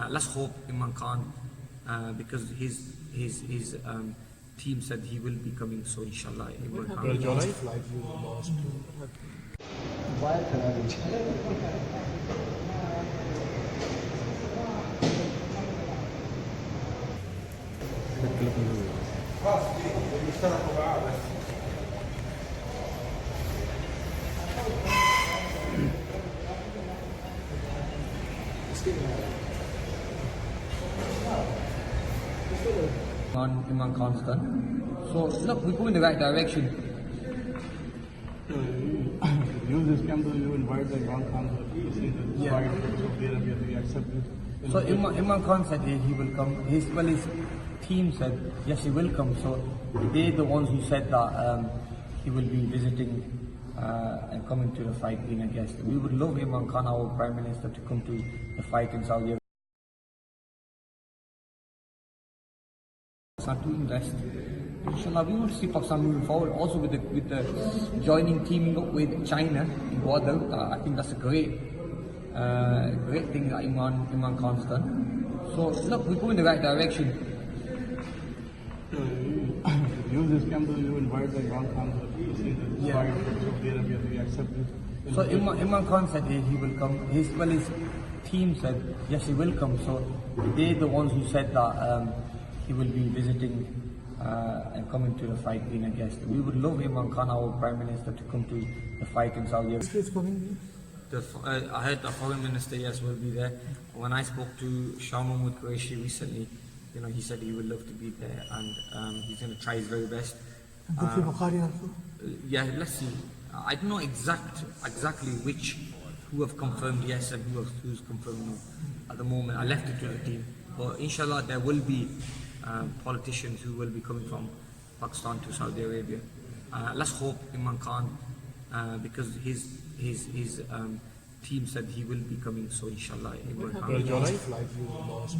Let's hope Imran Khan, because his team said he will be coming, so inshallah Imran Khan. Your last flight you lost. On Imran Khan's done. So look, we go in the right direction. Use this scandal, you invite the Imran Khan to see the fight of Saudi Arabia, do you accept it? So Imran Khan said he will come. His team said yes, he will come. So they're the ones who said that he will be visiting and coming to the fight being a guest. We would love Imran Khan, our Prime Minister, to come to the fight in Saudi Arabia. To invest. Inshallah, we will see Pakistan moving forward. Also with the joining, teaming up with China in Guadalajara. I think that's a great thing that Imran Khan's done. So look, we go in the right direction. Use this scandal, you invite the Imran Khan to see the fight of Saudi Arabia, do you accept it? So Imran Khan said he will come. His team said yes, he will come. So they're the ones who said that he will be visiting and coming to the fight being a guest. We would love Amir Khan, our Prime Minister, to come to the fight in Saudi Arabia. Is coming? I heard the Foreign Minister, yes, will be there. When I spoke to Shah Mahmood Qureshi recently, he said he would love to be there, and he's going to try his very best. Yeah, let's see. I don't know exactly who have confirmed yes and who's confirmed no. At the moment, I left it to the team. But inshallah, there will be politicians who will be coming from Pakistan to Saudi Arabia. Let's hope Imran Khan, because his team said he will be coming, so inshallah Imran Khan. Your last flight you lost.